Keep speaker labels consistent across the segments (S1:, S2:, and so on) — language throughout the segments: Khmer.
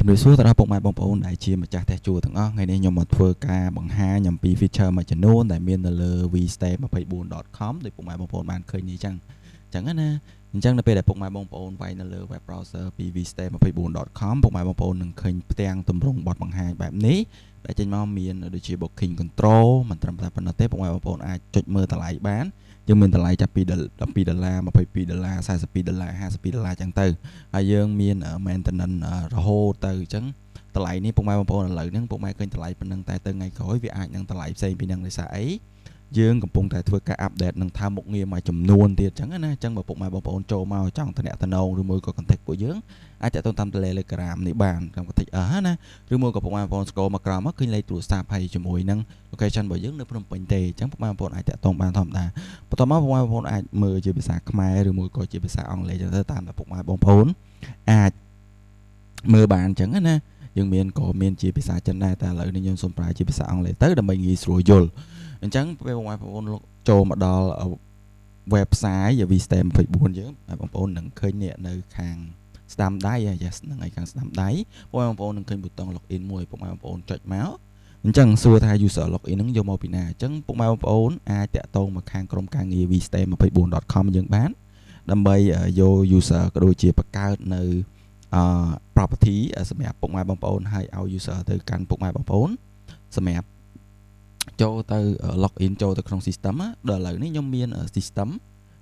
S1: ជំរាបសួរទៅដល់ពុកម៉ែបងប្អូនដែលជាម្ចាស់ផ្ទះជួលទាំងអស់ថ្ងៃនេះខ្ញុំមកធ្វើការបង្ហាញអំពី feature មួយចំនួនដែលមាននៅលើ vstay24.com ដោយពុកម៉ែបងប្អូនបានឃើញនេះអញ្ចឹងណាអញ្ចឹងនៅពេលដែលពុកម៉ែបងប្អូនវាយនៅលើ web browser ពី vstay24.com ពុកម៉ែបងប្អូននឹងឃើញផ្ទាំងទម្រង់បទបង្ហាញបែបនេះដែលចេញមកមានដូចជា booking control មិនត្រឹមតែប៉ុណ្ណោះទេពុកម៉ែបងប្អូនអាចចុចមើលតម្លៃបានយើងមានតម្លៃចាប់ពី$12 $22 $42 $52 $52 ចឹងទៅហើយយើងមាន maintenance រហូតទៅអញ្ចឹងតម្លៃនេះពុកម៉ែបងប្អូនឥឡូវហ្នឹងពុកម៉ែឃើញតម្លៃប៉ុណ្ណឹងតែទៅថ្ងៃក្រោយវាអាចនឹងតម្លៃផ្សេងពីហ្នឹងដោយសារអីយើងកំពុងតែធ្វើការ update នឹងថាមុខងារមួយចំនួនទៀតអញ្ចឹងណាអញ្ចឹងបើពុកម៉ែបងប្អូនចូលមកចង់តំណែងឬមួយក៏ contact ពួកយើងអាចតាក់ទងតាម Telegram នេះបានតាម contact ណាឬមួយក៏ពុកម៉ែបងប្អូន scroll មកក្រោមមកឃើញលេខទូរស័ព្ទហើយជាមួយនឹង location របស់យើងនៅភ្នំពេញទេអញ្ចឹងពុកម៉ែបងប្អូនអាចតាក់ទងបានធម្មតាបន្ទាប់មកពុកម៉ែបងប្អូនអាចមើលជាភាសាខ្មែរឬមួយក៏ជាភាសាអង់គ្លេសទៅតាមតែពុកម៉ែបងប្អូនអាចមើលបានអញ្ចឹងណាយើងមានជាភាសាចិនដែរតែឥឡូវនេះខ្ញុំសូមប្រើជាភាសាអង់គ្លេសទៅដើម្បីងាយស្រួលយល់អញ្ចឹងពេលបងប្អូនចូលមកដល់ website vstay24 យើងបងប្អូននឹងឃើញនៅខាងស្ដាំដៃហ្នឹងហើយខាងស្ដាំដៃបងប្អូននឹងឃើញប៊ូតុង login មួយបងប្អូនចុចមកអញ្ចឹងសួរថា user login ហ្នឹងយកមកពីណាអញ្ចឹងពុកម៉ែបងប្អូនអាចតាក់ទងមកខាងក្រុមការងារ vstay24.com យើងបានដើម្បីយក user ក៏ដូចជាបង្កើតនៅproperty សម្រាប់ពុកម៉ែបងប្អូនហើយឲ្យ user ទៅកាន់ពុកម៉ែបងប្អូនសម្រាប់ចូលទៅ login ចូលទៅក្នុង system ដល់ឥឡូវនេះខ្ញុំមាន system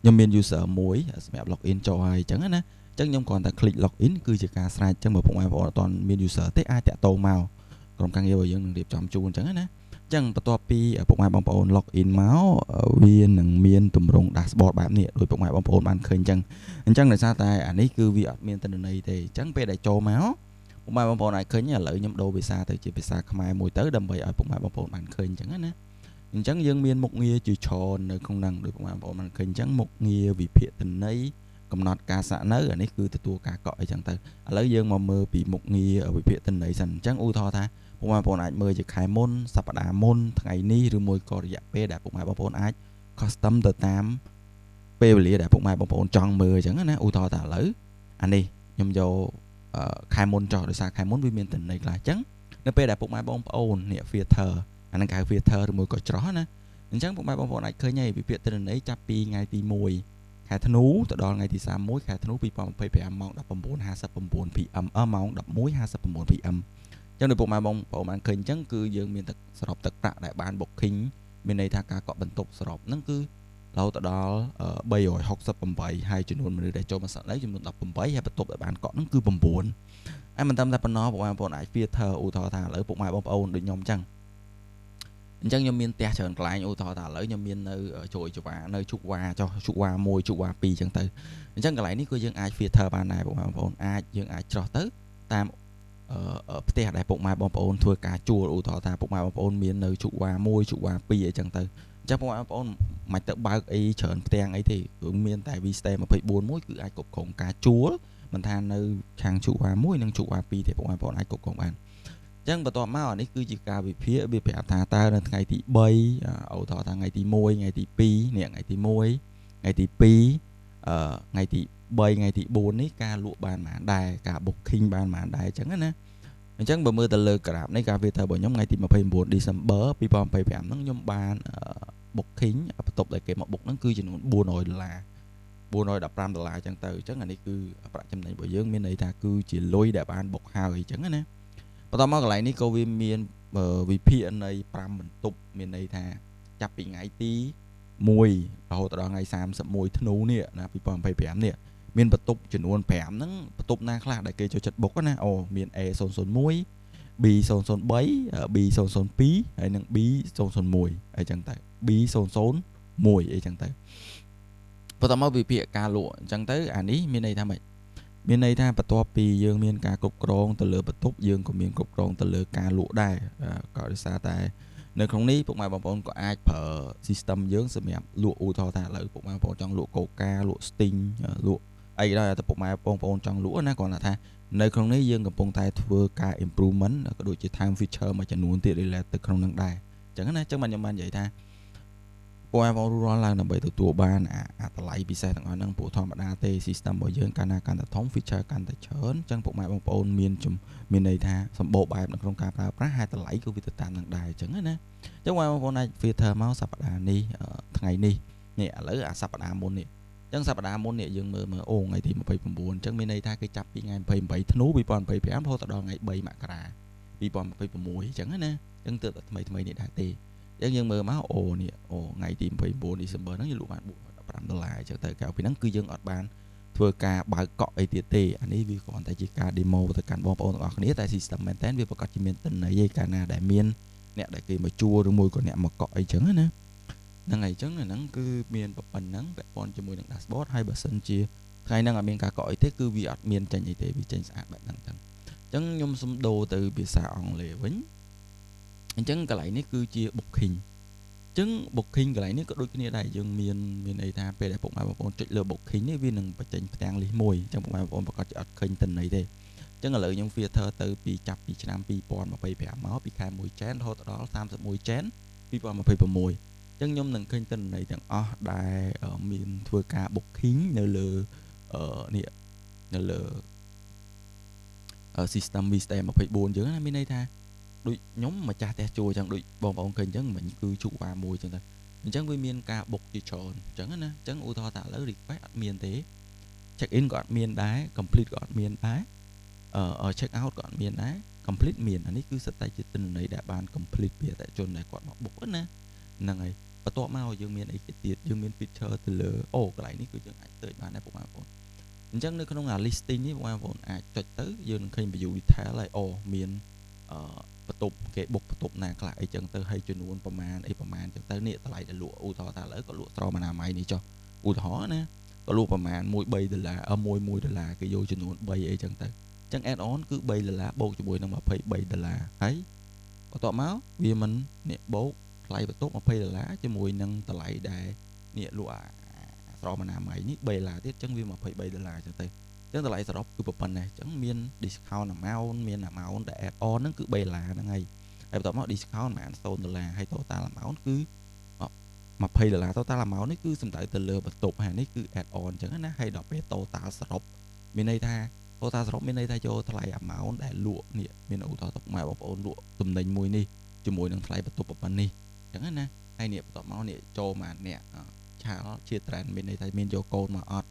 S1: ខ្ញុំមាន user មួយសម្រាប់ login ចូលហើយអញ្ចឹងណាអញ្ចឹងខ្ញុំគ្រាន់តែ click login គឺជាការស្រេចអញ្ចឹងបើពុកម៉ែបងប្អូនអត់ទាន់មាន user ទេអាចតាក់ទងមកក្រុមការងាររបស់យើងនឹងរៀបចំជូនអញ្ចឹងណាអញ្ចឹងបន្ទាប់ពីពុកម៉ែបងប្អូន login មកវានឹងមានទម្រង់ dashboard បែបនេះដោយពុកម៉ែបងប្អូនបានឃើញអញ្ចឹងដោយសារតែអានេះគឺវាអត់មានទិន្នន័យទេអញ្ចឹងពេលដែលចូលមកពុកម៉ែបងប្អូនអាចឃើញឥឡូវខ្ញុំដូរភាសាទៅជាភាសាខ្មែរមួយទៅដើម្បីឲ្យពុកម៉ែបងប្អូនបានឃើញអញ្ចឹងណាអញ្ចឹងយើងមានមុខងារជាច្រើននៅក្នុងហ្នឹងដោយពុកម៉ែបងប្អូនបានឃើញអញ្ចឹងមុខងារវិភាគទិន្នន័យកំណត់ការសាក់នៅអានេះគឺទទួលការកក់អីចឹងទៅឥឡូវយើងមកមើលពីមុខងារវិភាគទិន្នន័យសិនអញ្ចឹងឧទាហរណ៍ថាពុកម៉ែបងប្អូនអាចមើលជាខែមុនសប្តាហ៍មុនថ្ងៃនេះឬមួយក៏រយៈពេលដែលពុកម៉ែបងប្អូនអាច custom ទៅតាមពេលវេលាដែលពុកម៉ែបងប្អូនចង់មើលអញ្ចឹងណាឧទាហរណ៍ថាឥឡូវអានេះខ្ញុំយកខែមុនចោះដោយសារខែមុនវាមានទិន្នន័យខ្លះអញ្ចឹងនៅពេលដែលពុកម៉ែបងប្អូននេះ filter អាហ្នឹងគេហៅ filter ឬមួយក៏ច្រោះណាអញ្ចឹងពុកម៉ែបងប្អូនអាចឃើញហើយវិភាគទិន្នន័យចាប់ពីថ្ងៃទី1ខែធ្នូទៅដល់ថ្ងៃទី31ខែធ្នូ2025ម៉ោង 19:59 PM ម៉ោង 11:59 PM អញ្ចឹងដោយពុកម៉ែបងប្អូនបានឃើញអញ្ចឹងគឺយើងមានទឹកសរុបទឹកប្រាក់ដែលបាន booking មានន័យថាការកក់បន្ទប់សរុបហ្នឹងគឺរហូតដល់368ហើយចំនួនមនុស្សដែលចូលមកសក្តិចំនួន18ហើយបន្ទប់ដែលបានកក់ហ្នឹងគឺ9ហើយមិនត្រឹមតែប៉ុណ្ណោះពុកម៉ែបងប្អូនអាច filter ឧទាហរណ៍ថាឥឡូវពុកម៉ែបងប្អូនដូចខ្ញុំអញ្ចឹងខ្ញុំមានផ្ទះច្រើនកន្លែងឧទាហរណ៍ថាឥឡូវខ្ញុំមាននៅជួយចវានៅជុកវ៉ាចុះជុកវ៉ា1ជុកវ៉ា2អញ្ចឹងទៅអញ្ចឹងកន្លែងនេះគឺយើងអាច filter បានដែរពុកម៉ែបងប្អូនយើងអាចច្រោះទៅតាមផ្ទះដែលពុកម៉ែបងប្អូនធ្វើការជួលឧទាហរណ៍ថាពុកម៉ែបងប្អូនមាននៅជុកវ៉ា1ជុកវ៉ា2អីចឹងទៅអញ្ចឹងពុកម៉ែបងប្អូនមិនទៅបើកអីច្រើនផ្ទាំងអីទេគឺមានតែ vstay24 មួយគឺអាចគ្រប់គ្រងការជួលមិនថានៅខាងជុកវ៉ា1និងជុកវ៉ា2ទេពុកម៉ែបងប្អូនអាចគ្រប់គ្រងបានអញ្ចឹងបន្ទាប់មកអានេះគឺជាការវិភាគវាប្រាប់ថាតើនៅថ្ងៃទី3ឧទាហរណ៍ថាថ្ងៃទី1ថ្ងៃទី2នេះថ្ងៃទី1ថ្ងៃទី2ថ្ងៃទី3ថ្ងៃទី4នេះការលក់បានប៉ុន្មានដែរការ booking បានប៉ុន្មានដែរអញ្ចឹងណាអញ្ចឹងបើមើលទៅលើក្រាបនេះការ filter របស់ខ្ញុំថ្ងៃទី29 December 2025ហ្នឹងខ្ញុំបាន booking បន្ទប់ដែលគេមក book ហ្នឹងគឺចំនួន$415អញ្ចឹងទៅអញ្ចឹងអានេះគឺប្រាក់ចំណេញរបស់យើងមានន័យថាគឺជាលុយដែលបាន book ហើយអញ្ចឹងណាបន្តមកកន្លែងនេះក៏វាមានវិភាគនៃ5បន្ទប់មានន័យថាចាប់ពីថ្ងៃទី1រហូតដល់ថ្ងៃ31ធ្នូនេះណា2025នេះមានបន្ទប់ចំនួន5ហ្នឹងបន្ទប់ណាខ្លះដែលគេចូលចិត្ត book ណាមាន A001 B003 B002 ហើយនិង B001 អីចឹងទៅ B001 អីចឹងទៅបន្តមកវិភាគការលក់អញ្ចឹងទៅអានេះមានន័យថាម៉េចមានន័យថាបន្ទាប់ពីយើងមានការគ្រប់គ្រងទៅលើបន្ទប់យើងក៏មានគ្រប់គ្រងទៅលើការលក់ដែរក៏ដោយសារតែនៅក្នុងនេះពុកម៉ែបងប្អូនក៏អាចប្រើ system យើងសម្រាប់លក់ឧទាហរណ៍ថាឥឡូវពុកម៉ែបងប្អូនចង់លក់កូកាលក់ Sting លក់អីក៏ដោយតែពុកម៉ែបងប្អូនចង់លក់ណាគ្រាន់តែថានៅក្នុងនេះយើងកំពុងតែធ្វើការ improvement ក៏ដូចជា time feature មួយចំនួនទៀត relate ទៅក្នុងនឹងដែរអញ្ចឹងណាអញ្ចឹងខ្ញុំបាននិយាយថា បងប្អូនរស់ឡើងដើម្បីទទួលបានតម្លៃពិសេសទាំងអស់ហ្នឹងព្រោះធម្មតាទេ system របស់យើងកាន់តែធំ feature កាន់តែច្រើនអញ្ចឹងពុកម៉ែបងប្អូនមានន័យថាសម្បូរបែបនៅក្នុងការប្រើប្រាស់ហើយតម្លៃក៏វាទៅតាមនឹងដែរអញ្ចឹងណាអញ្ចឹងបងប្អូនអាច filter មកសប្តាហ៍នេះថ្ងៃនេះនេះឥឡូវសប្តាហ៍មុននេះអញ្ចឹងសប្តាហ៍មុននេះយើងមើលអូថ្ងៃទី29អញ្ចឹងមានន័យថាគេចាប់ពីថ្ងៃ28ធ្នូ2025រហូតដល់ថ្ងៃ3មករា2026អញ្ចឹងណាអញ្ចឹងទើបតែថ្មីនេះដែរទេយើងមើលមកថ្ងៃទី29ដេsember ហ្នឹងយើងលក់បាន$15អញ្ចឹងទៅក្រៅពីហ្នឹងគឺយើងអត់បានធ្វើការបើកកក់អីទៀតទេអានេះវាគ្រាន់តែជាការ demo ទៅកាន់បងប្អូនទាំងអស់គ្នាតែ system មែនតើវាប្រកាសជាមានទិន្នន័យឯកាលណាដែលមានអ្នកដែលគេមកជួលឬមួយក៏អ្នកមកកក់អីចឹងណាហ្នឹងហើយអញ្ចឹងហ្នឹងគឺមានប៉ុណ្ណឹងពាក់ព័ន្ធជាមួយនឹង dashboard ហើយបើសិនជាថ្ងៃហ្នឹងអត់មានការកក់អីទេគឺវាអត់មានចេញអីទេវាចេញស្អាតបែបហ្នឹងចឹងអញ្ចឹងខ្ញុំសំដូរទៅភាសាអង់គ្លេសវិញអញ្ចឹងកន្លែងនេះគឺជា booking អញ្ចឹង booking កន្លែងនេះក៏ដូចគ្នាដែរយើងមានន័យថាពេលដែលពុកម៉ែបងប្អូនចុចលើ booking នេះវានឹងបញ្ចេញផ្ទាំង list មួយអញ្ចឹងពុកម៉ែបងប្អូនប្រកាសជាអត់ឃើញទិន្នន័យទេអញ្ចឹងឥឡូវខ្ញុំ filter ទៅចាប់ពីឆ្នាំ2025មកពីខែ1ចែនរហូតដល់31ចែន2026អញ្ចឹងខ្ញុំនឹងឃើញទិន្នន័យទាំងអស់ដែលមានធ្វើការ booking នៅលើនេះនៅលើ system Vista 24យើងណាមានន័យថាដូចខ្ញុំម្ចាស់ផ្ទះជួលអញ្ចឹងដូចបងប្អូនឃើញអញ្ចឹងមិញគឺជក់វ៉ាមួយអញ្ចឹងទៅអញ្ចឹងវាមានការបុកជាច្រើនអញ្ចឹងណាអញ្ចឹងឧទាហរណ៍ថាឥឡូវ request អត់មានទេ check in ក៏អត់មានដែរ complete ក៏អត់មានដែរcheck out ក៏អត់មានដែរ complete មានអានេះគឺសិតតែជាទិន្នន័យដែលបាន complete ពីអតិថិជនដែលគាត់មក book ណាហ្នឹងហើយបន្ទាប់មកយើងមានអីទៀតយើងមាន feature ទៅលើកន្លែងនេះគឺយើងអាចទៅបានដែរបងប្អូនអញ្ចឹងនៅក្នុង listing នេះបងប្អូនអាចចុចទៅយើងនឹងឃើញ view detail ហើយមានបន្ទប់គេ book បន្ទប់ណាខ្លះអីចឹងទៅហើយចំនួនប្រមាណអីប្រមាណចឹងទៅនេះតម្លៃដែលលក់ឧទាហរណ៍ថាឥឡូវក៏លក់ស្រោមអនាម័យនេះចុះឧទាហរណ៍ណាក៏លក់ប្រមាណ$1 គេយកចំនួន3អីចឹងទៅអញ្ចឹង add on គឺ$3បូកជាមួយនឹង$23ហើយបន្ទាប់មកវាមិននេះបូកថ្លៃបន្ទប់$20ជាមួយនឹងតម្លៃដែលនេះលក់ស្រោមអនាម័យនេះ$3ទៀតអញ្ចឹងវា$23ចឹងទៅអញ្ចឹងតម្លៃសរុបគឺប៉ុណ្ណេះអញ្ចឹងមាន discount amount មាន amount ដែល add on ហ្នឹងគឺ$3ហ្នឹងហើយបន្ទាប់មក discount ប្រហែល$0ហើយ total amount គឺ$20 total amount នេះគឺសំដៅទៅលើបន្ទប់ហើយនេះគឺ add on អញ្ចឹងណាហើយដល់ពេល total សរុបមានន័យថា total សរុបមានន័យថាយកថ្លៃ amount ដែលលក់នេះមានឧទាហរណ៍ទៅម៉ែបងប្អូនលក់ទំនិញមួយនេះជាមួយនឹងថ្លៃបន្ទប់ប៉ុណ្ណេះអញ្ចឹងណាហើយនេះបន្ទាប់មកនេះចូលមកអ្នកឆាលជា trend មានន័យថាមានយកកូនមកអត់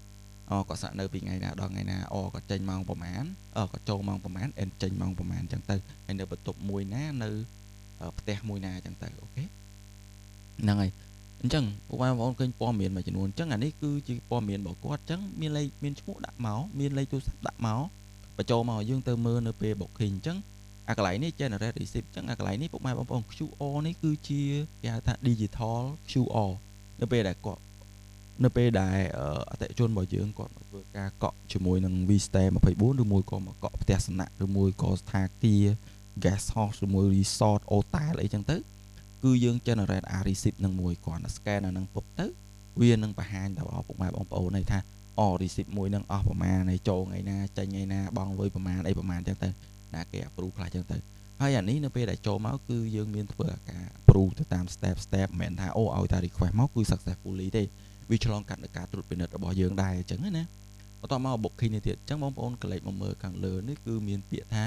S1: ក៏សាក់នៅពីថ្ងៃណាដល់ថ្ងៃណាក៏ចេញម៉ោងប្រហែលក៏ចូលម៉ោងប្រហែលចេញម៉ោងប្រហែលអញ្ចឹងទៅហើយនៅបន្ទប់មួយណានៅផ្ទះមួយណាអញ្ចឹងទៅអូខេហ្នឹងហើយអញ្ចឹងបងប្អូនឃើញព័ត៌មានមួយចំនួនអញ្ចឹងអានេះគឺជាព័ត៌មានរបស់គាត់អញ្ចឹងមានលេខមានឈ្មោះដាក់មកមានលេខទូរស័ព្ទដាក់មកបញ្ចូលមកយើងទៅមើលនៅពេល booking អញ្ចឹងអាកន្លែងនេះ generate receipt អញ្ចឹងអាកន្លែងនេះពុកម៉ែបងប្អូន QR នេះគឺជាគេហៅថា digital QR នៅពេលដែលគាត់នៅពេលដែលអតិថិជនរបស់យើងគាត់មកធ្វើការកក់ជាមួយនឹង Vista 24ឬមួយក៏មកកក់ផ្ទះសំណាក់ឬមួយក៏ស្ថាគារ guest house ឬមួយ resort hotel អីចឹងទៅគឺយើង generate receipt នឹងមួយគ្រាន់តែ scan អានឹងពុបទៅវានឹងបង្ហាញដល់ពុកម៉ែបងប្អូនន័យថាreceipt មួយនឹងអស់ប្រមាណហើយចូលថ្ងៃណាចេញថ្ងៃណាបង់លុយប្រមាណអីប្រមាណចឹងទៅណាគេ approve ខ្លះចឹងទៅហើយអានេះនៅពេលដែលចូលមកគឺយើងមានធ្វើការ approve ទៅតាម step មិនមែនថាឲ្យតែ request មកគឺ successfully ទេវាឆ្លងកាត់នឹងការត្រួតពិនិត្យរបស់យើងដែរអញ្ចឹងណាបន្ទាប់មក booking នេះទៀតអញ្ចឹងបងប្អូនកលេចមកមើលខាងលើនេះគឺមានពាក្យថា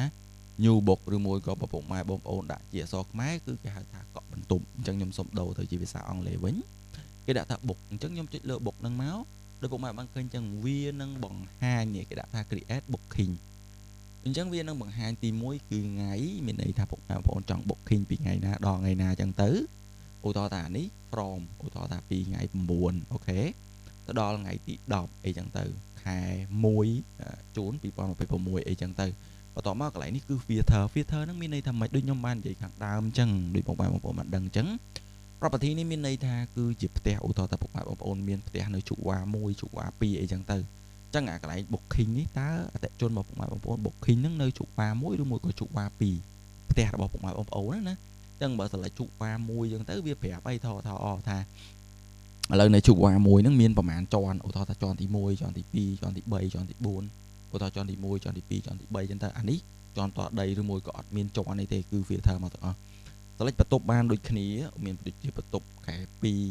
S1: new book ឬមួយក៏ពុកម៉ែបងប្អូនដាក់ជាអក្សរខ្មែរគឺគេហៅថាកក់បន្ទប់អញ្ចឹងខ្ញុំសូមដូរទៅជាភាសាអង់គ្លេសវិញគេដាក់ថា book អញ្ចឹងខ្ញុំចុចលើ book ហ្នឹងមកដោយពុកម៉ែបានឃើញអញ្ចឹងវានឹងបង្ហាញនេះគេដាក់ថា create booking អញ្ចឹងវានឹងបង្ហាញទី1គឺថ្ងៃមានន័យថាពុកម៉ែបងប្អូនចង់ booking ពីថ្ងៃណាដល់ថ្ងៃណាអញ្ចឹងទៅឧទាហរណ៍ថានេះ from ឧទាហរណ៍ថាពីថ្ងៃ9អូខេទៅដល់ថ្ងៃទី10អីចឹងទៅខែ1ជូន2026អីចឹងទៅបន្ទាប់មកកន្លែងនេះគឺ filter ហ្នឹងមានន័យថាមិនដូចខ្ញុំបាននិយាយខាងដើមអញ្ចឹងដូចបងប្អូនបានដឹងអញ្ចឹង property នេះមានន័យថាគឺជាផ្ទះឧទាហរណ៍ថាពុកម៉ែបងប្អូនមានផ្ទះនៅជក់វ៉ា1ជក់វ៉ា2អីចឹងទៅអញ្ចឹងអាកន្លែង booking នេះតើអតិថិជនរបស់ពុកម៉ែបងប្អូន booking ហ្នឹងនៅជក់វ៉ា1ឬមួយក៏ជក់វ៉ា2ផ្ទះរបស់ពុកម៉ែបងប្អូនណាអញ្ចឹងបើសិនតែជក់វ៉ា1ចឹងទៅវាប្រាប់អីថាឥឡូវនៅជក់វ៉ា1ហ្នឹងមានប្រហែលជាន់ឧទាហរណ៍ថាជាន់ទី1ជាន់ទី2ជាន់ទី3ជាន់ទី4ឧទាហរណ៍ជាន់ទី1ជាន់ទី2ជាន់ទី3ចឹងទៅអានេះជាន់តដីឬមួយក៏អត់មានជាន់អីទេគឺ filter មកទាំងអស់ select បន្ទប់បានដូចគ្នាមានដូចជាបន្ទប់ខែ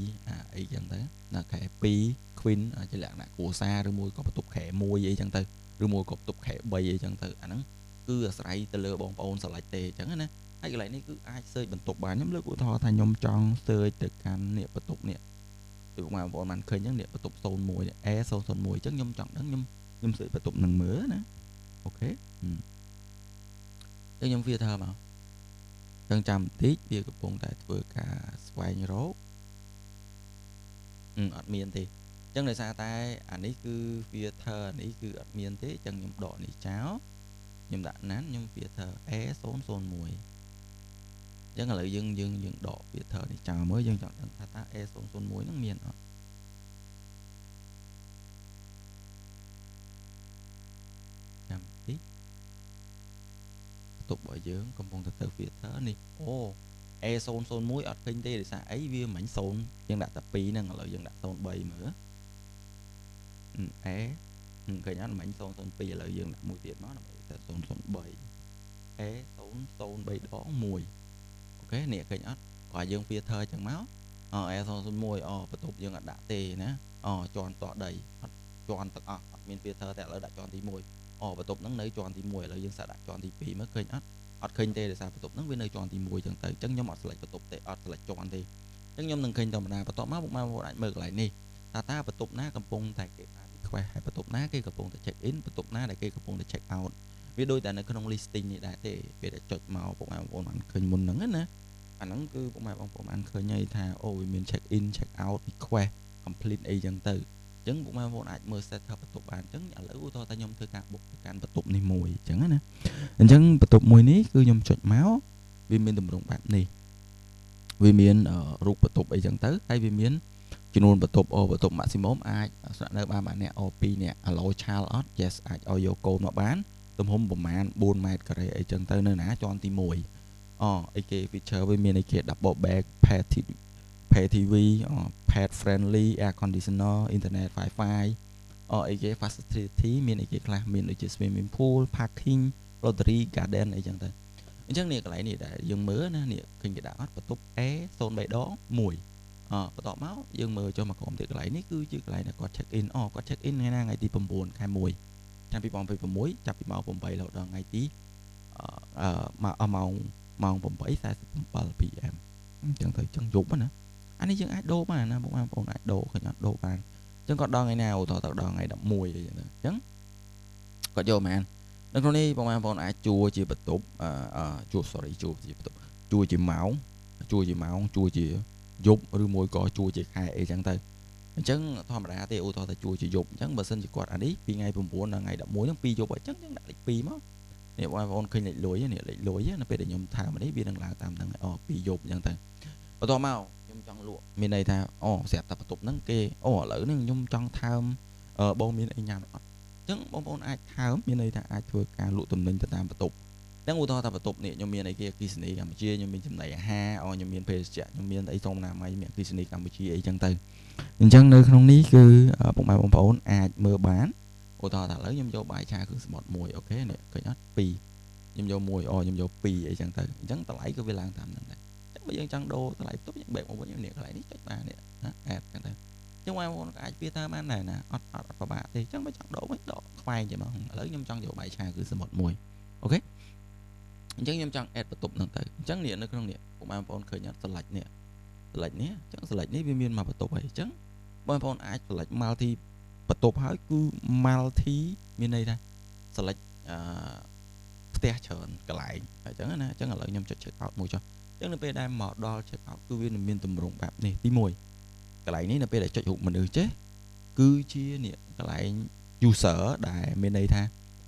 S1: 2អីចឹងទៅណាខែ2 Queen ជាលក្ខណៈគ្រួសារឬមួយក៏បន្ទប់ខែ1អីចឹងទៅឬមួយក៏បន្ទប់ខែ3អីចឹងទៅអាហ្នឹងគឺអាស្រ័យទៅលើបងប្អូន select ទេអញ្ចឹងណាហើយកន្លែងនេះគឺអាច search បន្ទប់បានខ្ញុំលើកឧទាហរណ៍ថាខ្ញុំចង់ search ទៅកាន់នេះបន្ទប់នេះដូចបងប្អូនបានឃើញអញ្ចឹងនេះបន្ទប់01នេះ A001 អញ្ចឹងខ្ញុំចង់ដឹងខ្ញុំ search បន្ទប់នឹងមើលណាអូខេអញ្ចឹងខ្ញុំ filter មកចឹងចាំបន្តិចវាកំពុងតែធ្វើការស្វែងរកអត់មានទេអញ្ចឹងដោយសារតែអានេះគឺ filter អានេះគឺអត់មានទេអញ្ចឹងខ្ញុំដកនេះចោលខ្ញុំដាក់ណានខ្ញុំ filter A001 អញ្ចឹងឥឡូវយើងដក filter នេះចោលមើលយើងចង់ដឹងថាតើ A001 ហ្នឹងមានអត់ចាំបន្តិចបន្ទប់របស់យើងកំពុងតែទៅ filter នេះអូ A001 អត់ឃើញទេដោយសារអីវាមិន0យើងដាក់តែ2ហ្នឹងឥឡូវយើងដាក់03មើលA ឃើញអត់មិន002ឥឡូវយើងដាក់មួយទៀតមកដើម្បីតែ003 A003 ដង1អូខេនេះឃើញអត់គាត់យើង filter ចឹងមកA001 បន្ទប់យើងអត់ដាក់ទេណាជាន់តដីអត់ជាន់ទាំងអស់អត់មាន filter តែឥឡូវដាក់ជាន់ទី1បន្ទប់ហ្នឹងនៅជាន់ទី1ឥឡូវយើងសាកដាក់ជាន់ទី2មើលឃើញអត់ឃើញទេដោយសារបន្ទប់ហ្នឹងវានៅជាន់ទី1ចឹងទៅអញ្ចឹងខ្ញុំអត់ select បន្ទប់ទេអត់ select ជាន់ទេអញ្ចឹងខ្ញុំនឹងឃើញធម្មតាបន្ទាប់មកពុកម៉ែបងប្អូនអាចមើលកន្លែងនេះតើបន្ទប់ណាកំពុងតែគេបាន request ហើយបន្ទប់ណាគេកំពុងតែ check in បន្ទប់ណាដែលគេកំពុងតែ check out វាដូចតែនៅក្នុង listing នេះដែរទេពេលតែចុចមកពុកម៉ែបងប្អូនបានឃើញមុនហ្នឹងណាអាហ្នឹងគឺពុកម៉ែបងប្អូនបានឃើញហើយថាអូវាមាន check in check out request complete អីចឹងទៅអញ្ចឹងពុកម៉ែបងប្អូនអាចមើល set up បន្ទប់បានអញ្ចឹងឥឡូវឧទាហរណ៍ថាខ្ញុំធ្វើការ book ទៅកាន់បន្ទប់នេះមួយអញ្ចឹងណាអញ្ចឹងបន្ទប់មួយនេះគឺខ្ញុំចុចមកវាមានទម្រង់បែបនេះវាមានរូបបន្ទប់អីចឹងទៅហើយវាមានចំនួនបន្ទប់បន្ទប់ maximum អាចស្នាក់នៅបាន2នាក់ allow child អត់ yes អាចឲ្យយកកូនមកបានទំហំប្រមាណ4ម៉ែត្រការ៉េអីចឹងទៅនៅណាជាន់ទី1អីគេ feature វាមានអីគេ double bed pay TV pet friendly air conditioner internet wifi អីគេ facility មានអីគេខ្លះមានដូចជា swimming pool parking lottery garden អីចឹងទៅអញ្ចឹងនេះកន្លែងនេះដែលយើងមើលណានេះឃើញគេដាក់អត់បន្ទប់ A03 ដង1បន្ទាប់មកយើងមើលចុះមកក្រុមទៀតកន្លែងនេះគឺជាកន្លែងដែលគាត់ check in គាត់ check in ថ្ងៃណាថ្ងៃទី9ខែ1ឆ្នាំ2026ចាប់ពីម៉ោង8រហូតដល់ថ្ងៃទីម៉ោង 8:47 PM អញ្ចឹងទៅអញ្ចឹងយប់ណាអានេះយើងអាចដូរបានណាបងប្អូនអាចដូរឃើញអត់ដូរបានអញ្ចឹងគាត់ដល់ថ្ងៃណាឧទាហរណ៍ទៅដល់ថ្ងៃ11អីចឹងទៅអញ្ចឹងគាត់យកបាននៅក្នុងនេះបងប្អូនអាចជួជាបន្ទប់ជួជាបន្ទប់ជួជាម៉ោងជួជាយប់ឬមួយក៏ជួជាខែអីចឹងទៅអញ្ចឹងធម្មតាទេឧទាហរណ៍ថាជួជាយប់អញ្ចឹងបើសិនជាគាត់អានេះពីថ្ងៃ9ដល់ថ្ងៃ11ហ្នឹង2យប់អញ្ចឹងយើងដាក់លេខ2មកនេះបងប្អូនឃើញលេខលុយនេះលេខលុយនៅពេលដែលខ្ញុំថើមនេះវានឹងឡើងតាមហ្នឹង2យប់អញ្ចឹងទៅបន្ទាប់មកខ្ញុំចង់លក់មានន័យថាស្រាប់តែបន្ទប់ហ្នឹងគេឥឡូវនេះខ្ញុំចង់ថើមបងមានអីញ៉ាំអត់អញ្ចឹងបងប្អូនអាចថើមមានន័យថាអាចធ្វើការលក់ទំនិញទៅតាមបន្ទប់ហ្នឹងឧទាហរណ៍ថាបន្ទប់នេះខ្ញុំមានអីគេអគ្គិសនីកម្ពុជាខ្ញុំមានចំណីអាហារខ្ញុំមានភេសជ្ជៈខ្ញុំមានអីសូមណាមីមានអគ្គិសនីកម្ពុជាអីចឹងទៅអញ្ចឹងនៅក្នុងនេះគឺពុកម៉ែបងប្អូនអាចមើលបានឧទាហរណ៍ថាឥឡូវខ្ញុំយកបាយឆាគ្រឿងសមុទ្រមួយអូខេនេះឃើញអត់2ខ្ញុំយក1ខ្ញុំយក2អីចឹងទៅអញ្ចឹងតម្លៃក៏វាឡើងតាមហ្នឹងដែរអញ្ចឹងបើយើងចង់ដូរតម្លៃបន្ទប់យើងបែកមកវិញនេះកន្លែងនេះចុចបាននេះណាអេតចឹងទៅចឹងបងប្អូនក៏អាចវាតាមបានដែរណាអត់ពិបាកទេអញ្ចឹងបើចង់ដូរវិញដកខ្វែងចេះមកឥឡូវខ្ញុំចង់យកបាយឆាគ្រឿងសមុទ្រមួយអូខេអញ្ចឹងខ្ញុំចង់ add បន្ទប់ហ្នឹងទៅអញ្ចឹងនេះនៅក្នុងនេះបងប្អូនឃើញអត់ select នេះ select នេះអញ្ចឹង select នេះវាមានមកបន្ទប់ហើយអញ្ចឹងបងប្អូនអាច select multi បន្ទប់ហើយគឺ multi មានន័យថា select ផ្ទះច្រើនកន្លែងអញ្ចឹងណាអញ្ចឹងឥឡូវខ្ញុំចុច check out មួយចុះអញ្ចឹងនៅពេលដែលមកដល់ check out គឺវានឹងមានទម្រង់បែបនេះទី1កន្លែងនេះនៅពេលដែលចុចរូបមនុស្សចេះគឺជានេះកន្លែង user ដែលមានន័យថា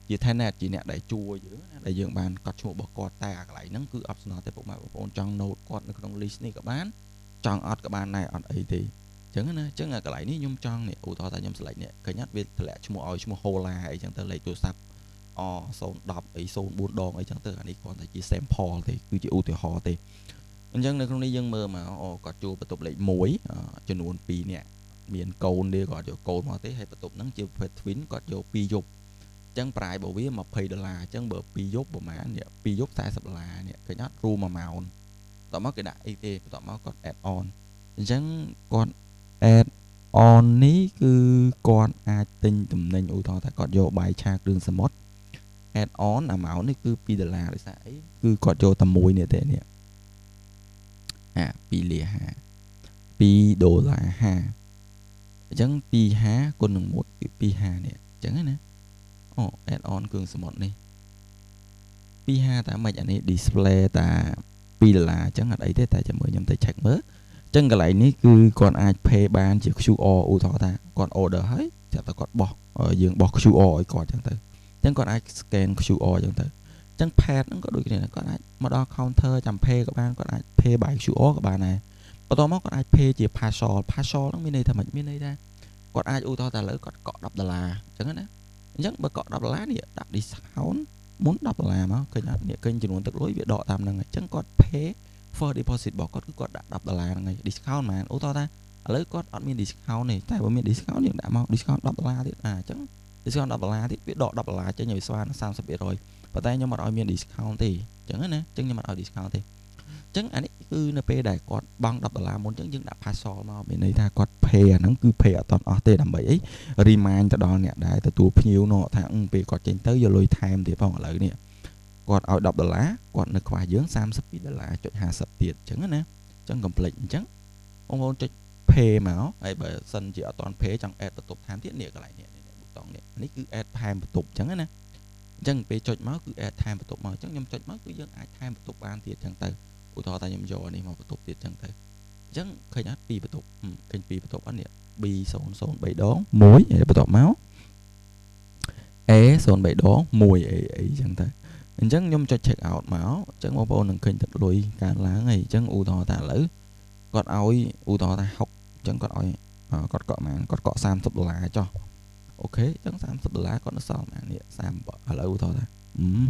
S1: ជា tenant ជាអ្នកដែលជួយើងណាដែលយើងបានកត់ឈ្មោះរបស់គាត់តែអាកន្លែងហ្នឹងគឺ optional ទេពុកម៉ែបងប្អូនចង់ note គាត់នៅក្នុង list នេះក៏បានចង់អត់ក៏បានដែរអត់អីទេអញ្ចឹងណាអញ្ចឹងកន្លែងនេះខ្ញុំចង់នេះឧទាហរណ៍ថាខ្ញុំ select នេះឃើញអត់វាធ្លាក់ឈ្មោះឲ្យឈ្មោះ Hola អីចឹងទៅលេខទូរស័ព្ទ010អី04ដងអីចឹងទៅអានេះគ្រាន់តែជា sample ទេគឺជាឧទាហរណ៍ទេអញ្ចឹងនៅក្នុងនេះយើងមើលមកគាត់ជួបន្ទប់លេខ1ចំនួន2នាក់មានកូនទេគាត់យកកូនមកទេហើយបន្ទប់ហ្នឹងជា pet twin គាត់យក2យប់អញ្ចឹងប្រាយរបស់វា$20អញ្ចឹងបើ2យប់ប្រហែលនេះ2យប់$40នេះឃើញអត់ room amount តមកគេដាក់អីទេបន្តមកគាត់ add on អញ្ចឹងគាត់ add on នេះគឺគាត់អាចទិញតំណែងឧទាហរណ៍ថាគាត់យកបាយឆាគ្រឿងសមុទ្រ add on amount នេះគឺ$2ដោយសារអីគឺគាត់យកតែមួយនេះទេនេះ$2.50 អញ្ចឹង2.50គុណនឹង1គឺ2.50នេះអញ្ចឹងណាអូ add on គ្រឿងសមុទ្រនេះ2.50តែមិនអានេះ display តែ$2អញ្ចឹងអត់អីទេតែចាំមើលខ្ញុំទៅ check មើលអញ្ចឹងកន្លែងនេះគឺគាត់អាច pay បានជា QR ឧទាហរណ៍ថាគាត់ order ហើយចាប់តែគាត់បោះយើងបោះ QR ឲ្យគាត់អញ្ចឹងទៅអញ្ចឹងគាត់អាច scan QR អញ្ចឹងទៅអញ្ចឹង pad ហ្នឹងក៏ដូចគ្នាគាត់អាចមកដល់ counter ចាំ pay ក៏បានគាត់អាច pay by QR ក៏បានដែរបន្ទាប់មកគាត់អាច pay ជា partial ហ្នឹងមានន័យថាម៉េចមានន័យថាគាត់អាចឧទាហរណ៍ថាឥឡូវគាត់កក់$10អញ្ចឹងណាអញ្ចឹងបើកក់$10នេះដាក់ discount មុន$10មកឃើញអត់នេះឃើញចំនួនទឹកលុយវាដកតាមហ្នឹងអញ្ចឹងគាត់ pay for deposit របស់គាត់គឺគាត់ដាក់$10ហ្នឹងហើយ discount ហ្មងឧទាហរណ៍ថាឥឡូវគាត់អត់មាន discount ទេតែបើមាន discount យើងដាក់មក discount $10 ទៀតអញ្ចឹង discount $10ទៀតវាដក$10ចេញឲ្យស្មើនឹង 30% ប៉ុន្តែខ្ញុំអត់ឲ្យមាន discount ទេអញ្ចឹងណាអញ្ចឹងខ្ញុំអត់ឲ្យ discount ទេអញ្ចឹងអានេះគឺនៅពេលដែលគាត់បង់$10មុនអញ្ចឹងយើងដាក់ parcel មកមានន័យថាគាត់ pay អាហ្នឹងគឺ pay អត់តន់អស់ទេដើម្បីអី remind ទៅដល់អ្នកដែលទទួលភ្ញៀវនោះថាពេលគាត់ចេញទៅយកលុយថែមទៀតផងឥឡូវនេះគាត់ឲ្យ$10គាត់នៅខ្វះយើង$32.50ទៀតអញ្ចឹងណាអញ្ចឹង complete អញ្ចឹងបងប្អូនចុច pay មកហើយបើសិនជាអត់តន់ pay ចង់ add បន្ទប់ថែមទៀតនេះកន្លែងនេះប៊ូតុងនេះគឺ add ថែមបន្ទប់អញ្ចឹងណាអញ្ចឹងពេលចុចមកគឺ add ថែមបន្ទប់មកអញ្ចឹងខ្ញុំចុចមកគឺយើងអាចថែមបន្ទប់បានទៀតអញ្ចឹងទៅឧទាហរណ៍ថាខ្ញុំយកនេះមកបន្ទប់ទៀតអញ្ចឹងទៅអញ្ចឹងឃើញអត់2បន្ទប់ឃើញ2បន្ទប់អត់នេះ B003 ដង1ហើយបន្ទាប់មក A03 ដង1អីអញ្ចឹងទៅអញ្ចឹងខ្ញុំចុច check out មកអញ្ចឹងបងប្អូននឹងឃើញទឹកលុយកើនឡើងហើយអញ្ចឹងឧទាហរណ៍ថាឥឡូវគាត់ឲ្យឧទាហរណ៍ថា60អញ្ចឹងគាត់ឲ្យគាត់កក់បានគាត់កក់$30ចុះអូខេអញ្ចឹង$30គាត់នៅសល់បាននេះ30ឥឡូវឧទាហរណ៍ថា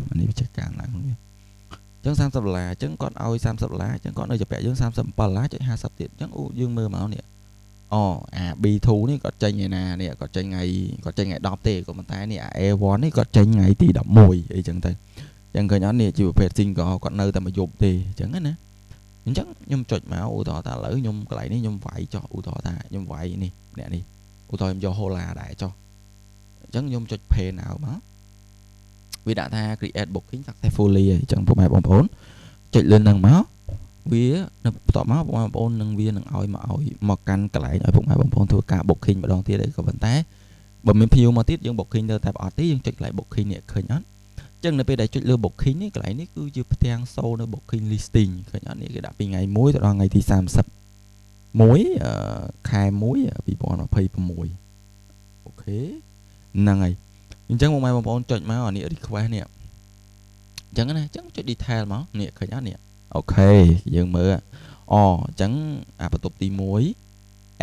S1: អានេះវាចេះកើនឡើងហ្នឹងអញ្ចឹង$30អញ្ចឹងគាត់ឲ្យ$30អញ្ចឹងគាត់នៅជាពាក់យើង$37.50ទៀតអញ្ចឹងយើងមើលមកនេះB2 នេះគាត់ចេញថ្ងៃណានេះគាត់ចេញថ្ងៃ10ទេក៏ប៉ុន្តែនេះA1 នេះគាត់ចេញថ្ងៃទី11អីចឹងទៅអញ្ចឹងឃើញអត់នេះជាប្រភេទ single គាត់នៅតែមួយយប់ទេអញ្ចឹងណាអញ្ចឹងខ្ញុំចុចមកឧទាហរណ៍ថាឥឡូវខ្ញុំកន្លែងនេះខ្ញុំវាយចុះឧទាហរណ៍ថាខ្ញុំវាយនេះអ្នកនេះឧទាហរណ៍ខ្ញុំយក Hola ដែរចុះអញ្ចឹងខ្ញុំចុច pay now មកវាដាក់ថា create booking successfully អញ្ចឹងពុកម៉ែបងប្អូនចុចលឿនហ្នឹងមកវានៅបន្ទាប់មកបងប្អូននឹងវានឹងឲ្យមកកាន់កន្លែងឲ្យពុកម៉ែបងប្អូនធ្វើការ booking ម្ដងទៀតឯងក៏ប៉ុន្តែបើមានភ្ញៀវមកទៀតយើង booking ទៅតែអត់ទេយើងចុចកន្លែង booking នេះឃើញអត់អញ្ចឹងនៅពេលដែលចុចលើ booking នេះកន្លែងនេះគឺជាផ្ទាំងសូនៅ booking listing ឃើញអត់នេះគេដាក់ពីថ្ងៃ1ទៅដល់ថ្ងៃទី31ខែ1 2026អូខេហ្នឹងហើយអញ្ចឹងបងប្អូនចុចមកអានេះ request នេះអញ្ចឹងណាអញ្ចឹងចុច detail មកនេះឃើញអត់នេះអូខេយើងមើលអញ្ចឹងអាបន្ទប់ទី1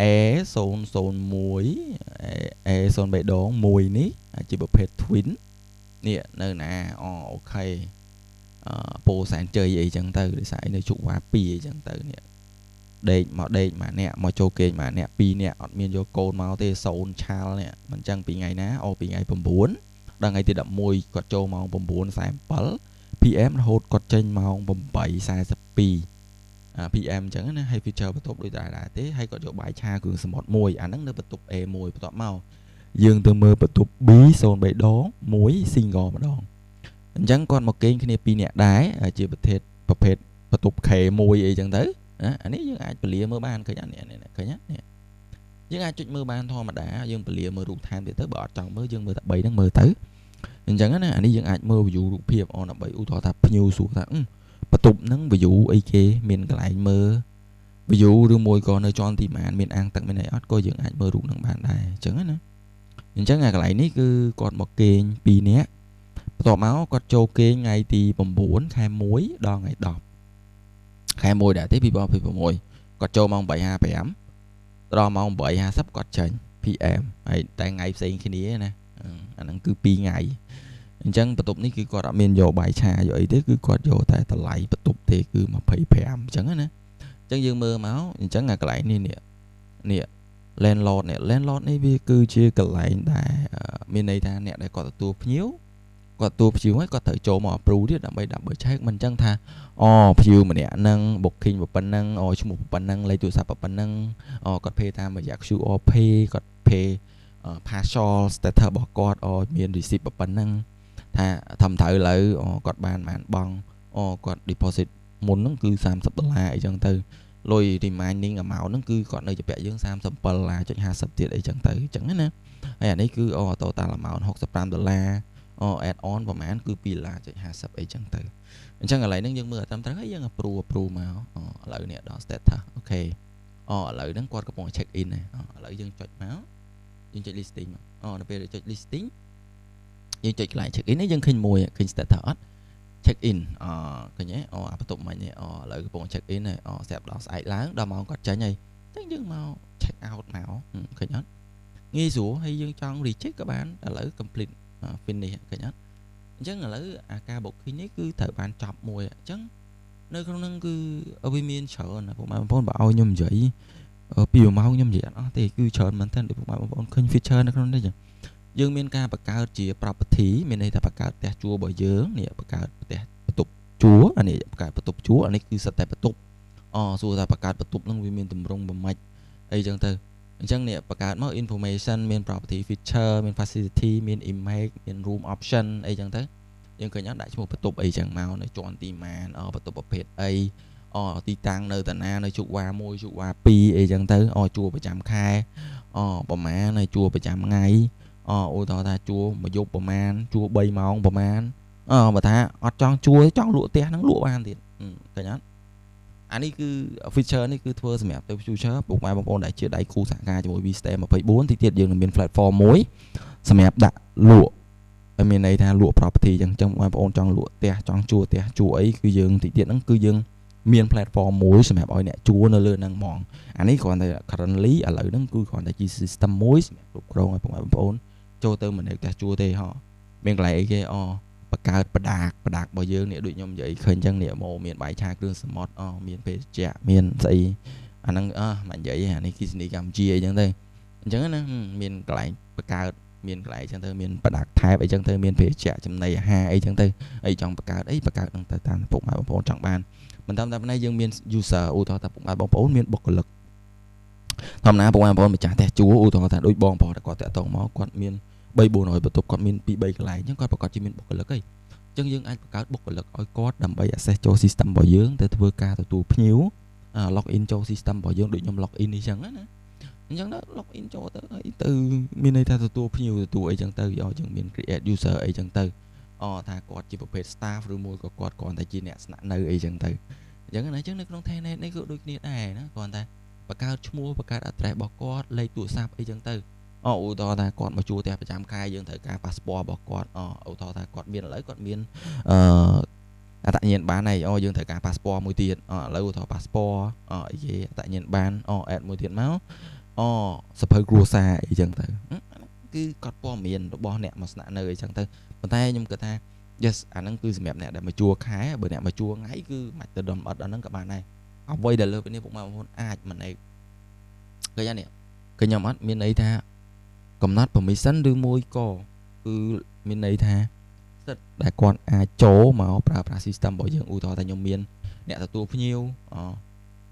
S1: A001 A03 ដង1នេះជាប្រភេទ twin នេះនៅណាអូខេពោសែនជ័យអីចឹងទៅដោយសារនៅជុកវ៉ា2អីចឹងទៅនេះដេកមកម្នាក់មកចូលគេងម្នាក់2នាក់អត់មានយកកូនមកទេ0ឆាលនេះមិនចឹងពីថ្ងៃណាពីថ្ងៃ9ដល់ថ្ងៃទី11គាត់ចូលម៉ោង9:47 PM រហូតគាត់ចេញម៉ោង8:42 PM អញ្ចឹងណាហើយ feature បន្ទប់ដូចដែរទេហើយគាត់យកបាយឆាគ្រឿងសមុទ្រមួយអាហ្នឹងនៅបន្ទប់ A1 បន្ទាប់មកយើងទៅមើលបន្ទប់ B03 ដង1 single ម្ដងអញ្ចឹងគាត់មកគេងគ្នា2នាក់ដែរជាប្រភេទបន្ទប់ K1 អីចឹងទៅអានេះយើងអាចពលាមើលបានឃើញអត់នេះឃើញនេះយើងអាចចុចមើលបានធម្មតាយើងពលាមើលរូបថែមទៀតទៅបើអត់ចង់មើលយើងមើលតែ3ហ្នឹងមើលទៅអញ្ចឹងណាអានេះយើងអាចមើល view រូបភាពដើម្បីឧទាហរណ៍ថាភ្ញៀវសួរថាបន្ទប់ហ្នឹង view អីគេមានកន្លែងមើល view ឬមួយក៏នៅជាន់ទីម៉ានមានអាងទឹកមានអីអត់ក៏យើងអាចមើលរូបហ្នឹងបានដែរអញ្ចឹងណាអញ្ចឹងអាកន្លែងនេះគឺគាត់មកគេង2នាក់បន្ទាប់មកគាត់ចូលគេងថ្ងៃទី9ខែ1ដល់ថ្ងៃ10ខែ1ដែរទេ2026គាត់ចូលម៉ោង8:55ដល់ម៉ោង8:50គាត់ចេញ PM ហើយតែថ្ងៃផ្សេងគ្នាណាអាហ្នឹងគឺ2ថ្ងៃអញ្ចឹងបន្ទប់នេះគឺគាត់អត់មានយកបាយឆាយកអីទេគឺគាត់យកតែតម្លៃបន្ទប់ទេគឺ25អញ្ចឹងណាអញ្ចឹងយើងមើលមកអញ្ចឹងអាកន្លែងនេះ landlord នេះវាគឺជាកន្លែងដែលមានន័យថាអ្នកដែលគាត់ទទួលភ្ញៀវ គាត់តួ view ហើយគាត់ត្រូវចូលមក approve ទៀតដើម្បី check មិនអញ្ចឹងថា view ម្នាក់ហ្នឹង booking ប៉ុណ្ណឹងឈ្មោះប៉ុណ្ណឹងលេខទូរស័ព្ទប៉ុណ្ណឹងគាត់ pay តាមរយៈ QR pay គាត់ pay partial status របស់គាត់មាន receipt ប៉ុណ្ណឹងថាធម្មតាឥឡូវគាត់បានបង់គាត់ deposit មុនហ្នឹងគឺ$30អីចឹងទៅលុយ remaining amount ហ្នឹងគឺគាត់នៅជាពាក់យើង$37.50ទៀតអីចឹងទៅអញ្ចឹងណាហើយអានេះគឺtotal amount $65 add on ប្រហែលគឺ$2.50អីចឹងទៅអញ្ចឹងឥឡូវហ្នឹងយើងមើលតាមត្រូវហើយយើង approve មកឥឡូវនេះដល់ status អូខេឥឡូវហ្នឹងគាត់កំពុង check in ហើយឥឡូវយើងចុចមកយើងចុច listing មកនៅពេលចុច listing យើងចុចកន្លែង check in នេះយើងឃើញមួយឃើញ status អត់ check in ឃើញទេអាបន្ទប់មិញនេះឥឡូវកំពុង check in ហើយស្រាប់ដល់ស្អែកឡើងដល់ម៉ោងគាត់ចេញហើយអញ្ចឹងយើងមក check out មកឃើញអត់ងាយស្រួលហើយយើងចង់ reject ក៏បានឥឡូវ complete finish ឃើញអត់អញ្ចឹងឥឡូវអាការ booking នេះគឺត្រូវបានចប់មួយអញ្ចឹងនៅក្នុងហ្នឹងគឺវាមានច្រើនណាពុកម៉ែបងប្អូនបើឲ្យខ្ញុំនិយាយពី1ម៉ោងខ្ញុំនិយាយអត់អស់ទេគឺច្រើនមែនតើពុកម៉ែបងប្អូនឃើញ feature នៅក្នុងនេះចឹងយើងមានការបង្កើតជា property មានន័យថាបង្កើតផ្ទះជួលរបស់យើងនេះបង្កើតផ្ទះបន្ទប់ជួលអានេះបង្កើតបន្ទប់ជួលអានេះគឺសិតតែបន្ទប់សួរថាបង្កើតបន្ទប់ហ្នឹងវាមានទម្រង់ប្រមាច់អីចឹងទៅអញ្ចឹងនេះបង្កើតមក information មាន property feature មាន facility មាន image មាន room option អីចឹងទៅយើងឃើញអត់ដាក់ឈ្មោះបន្ទប់អីចឹងមកនៅជាន់ទីម៉ានបន្ទប់ប្រភេទអីទីតាំងនៅតាណានៅជុកវ៉ា1ជុកវ៉ា2អីចឹងទៅជួលប្រចាំខែប្រហែលហើយជួលប្រចាំថ្ងៃឧទាហរណ៍ថាជួលមួយយប់ប្រហែលជួល3ម៉ោងប្រហែលបើថាអត់ចង់ជួលចង់លក់ផ្ទះហ្នឹងលក់បានទៀតឃើញអត់អានេះគឺ feature នេះគឺធ្វើសម្រាប់ទៅ future ពុកម៉ែបងប្អូនដែលជាដៃគូសហការជាមួយ Vstay 24ទីទៀតយើងនឹងមាន platform មួយសម្រាប់ដាក់លក់ហើយមានន័យថាលក់ property អញ្ចឹងបងប្អូនចង់លក់ផ្ទះចង់ជួលផ្ទះជួលអីគឺយើងទីទៀតហ្នឹងគឺយើងមាន platform មួយសម្រាប់ឲ្យអ្នកជួលនៅលើហ្នឹងហ្មងអានេះគ្រាន់តែ currently ឥឡូវហ្នឹងគឺគ្រាន់តែជា system មួយសម្រាប់គ្រប់គ្រងឲ្យបងប្អូនចូលទៅមិននៅផ្ទះជួលទេមានកន្លែងអីគេបង្កើតបដាករបស់យើងនេះដូចខ្ញុំនិយាយឃើញអញ្ចឹងនេះមកមានបាយឆាគ្រឿងសមុទ្រមានភេសជ្ជៈមានស្អីអាហ្នឹងមិននិយាយអានេះគិសនីកម្ពុជាអីចឹងទៅអញ្ចឹងណាមានកន្លែងបង្កើតមានកន្លែងអញ្ចឹងទៅមានបដាកថែបអីចឹងទៅមានភេសជ្ជៈចំណីអាហារអីចឹងទៅអីចង់បង្កើតហ្នឹងទៅតាមពុកម៉ែបងប្អូនចង់បានមិនតាមតែប៉ុណ្ណេះយើងមាន user ឧទាហរណ៍ថាពុកម៉ែបងប្អូនមានបុគ្គលិកធម្មតាពុកម៉ែបងប្អូនម្ចាស់ផ្ទះជួលឧទាហរណ៍ថាដូចបងប្រុសតែគាត់តាក់ទងមកគាត់មាន3-400បន្ទប់គាត់មាន2-3កន្លែងអញ្ចឹងគាត់ប្រកាសជាមានបុគ្គលិកហីអញ្ចឹងយើងអាចបង្កើតបុគ្គលិកឲ្យគាត់ដើម្បី access ចូល system របស់យើងទៅធ្វើការទទួលភ្ញៀវlog in ចូល system របស់យើងដូចខ្ញុំ log in នេះអញ្ចឹងណាអញ្ចឹងទៅ log in ចូលទៅមានន័យថាទទួលភ្ញៀវទទួលអីចឹងទៅយើងមាន create user អីចឹងទៅថាគាត់ជាប្រភេទ staff ឬមួយក៏គាត់គ្រាន់តែជាអ្នកស្នាក់នៅអីចឹងទៅអញ្ចឹងណាអញ្ចឹងនៅក្នុង tenant នេះក៏ដូចគ្នាដែរណាគ្រាន់តែបង្កើតឈ្មោះបង្កើត address របស់គាត់លេខទូរស័ព្ទអីចឹងទៅឧទាហរណ៍ថាគាត់មកជួលផ្ទះប្រចាំខែយើងត្រូវការ passport របស់គាត់ឧទាហរណ៍ថាគាត់មានឥឡូវគាត់មានអត្តសញ្ញាណប័ណ្ណហើយយើងត្រូវការ passport មួយទៀតឥឡូវឧទាហរណ៍ passport អីគេអត្តសញ្ញាណប័ណ្ណadd មួយទៀតមកសភៅគ្រួសារអីចឹងទៅគឺគាត់ព័ត៌មានរបស់អ្នកមកស្នាក់នៅអីចឹងទៅប៉ុន្តែខ្ញុំគិតថា yes អាហ្នឹងគឺសម្រាប់អ្នកដែលមកជួលខែបើអ្នកមកជួលថ្ងៃគឺមិនទៅដំអត់អាហ្នឹងក៏បានដែរអ្វីដែលលើពីនេះពុកម៉ែបងប្អូនអាចមិនឯងឃើញនេះគឺខ្ញុំអត់មានន័យថាកំណត់ permission ឬមួយក៏គឺមានន័យថាសិទ្ធិដែលគាត់អាចចូលមកប្រើប្រាស់ system របស់យើងឧទាហរណ៍ថាខ្ញុំមានអ្នកទទួលភ្ញៀវ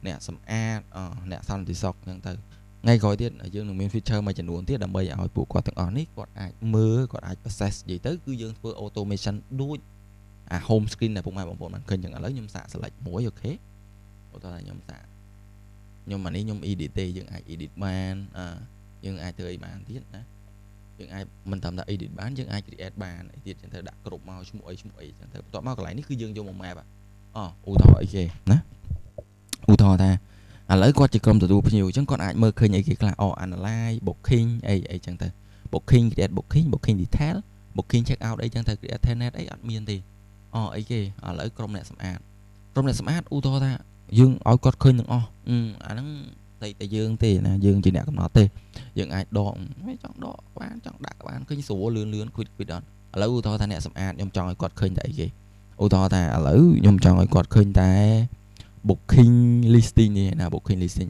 S1: អ្នកសម្អាតអ្នកសន្តិសុខអញ្ចឹងទៅថ្ងៃក្រោយទៀតយើងនឹងមាន feature មួយចំនួនទៀតដើម្បីឲ្យពួកគាត់ទាំងអស់នេះគាត់អាចមើលគាត់អាច process និយាយទៅគឺយើងធ្វើ automation ដូចអា home screen ដែលពុកម៉ែបងប្អូនបានឃើញអញ្ចឹងឥឡូវខ្ញុំសាក select មួយអូខេឧទាហរណ៍ខ្ញុំសាកខ្ញុំអានេះខ្ញុំ edit ទេយើងអាច edit បានយើងអាចធ្វើអីបានទៀតណាយើងអាចមិនតាមតែ edit បានយើងអាច create បានអីទៀតចឹងទៅដាក់គ្រប់មកឈ្មោះអីចឹងទៅបន្ទាប់មកកន្លែងនេះគឺយើងយកមក map ឧទាហរណ៍អីគេណាឧទាហរណ៍ថាឥឡូវគាត់ជាក្រុមទទួលភ្ញៀវអញ្ចឹងគាត់អាចមើលឃើញអីគេខ្លះanalyze booking អីចឹងទៅ booking create booking detail booking check out អីចឹងទៅ create tenant អីអត់មានទេអីគេឥឡូវក្រុមអ្នកសម្អាតឧទាហរណ៍ថាយើងឲ្យគាត់ឃើញទាំងអស់អាហ្នឹងតែយើងទេណាយើងជាអ្នកកំណត់ទេយើងអាចដកមិនចង់ដកបានចង់ដាក់ក៏បានឃើញស្រួលលឿន quick អត់ឥឡូវឧទាហរណ៍ថាអ្នកសម្អាតខ្ញុំចង់ឲ្យគាត់ឃើញតែអីគេឧទាហរណ៍ថាឥឡូវខ្ញុំចង់ឲ្យគាត់ឃើញតែ booking listing នេះណា booking listing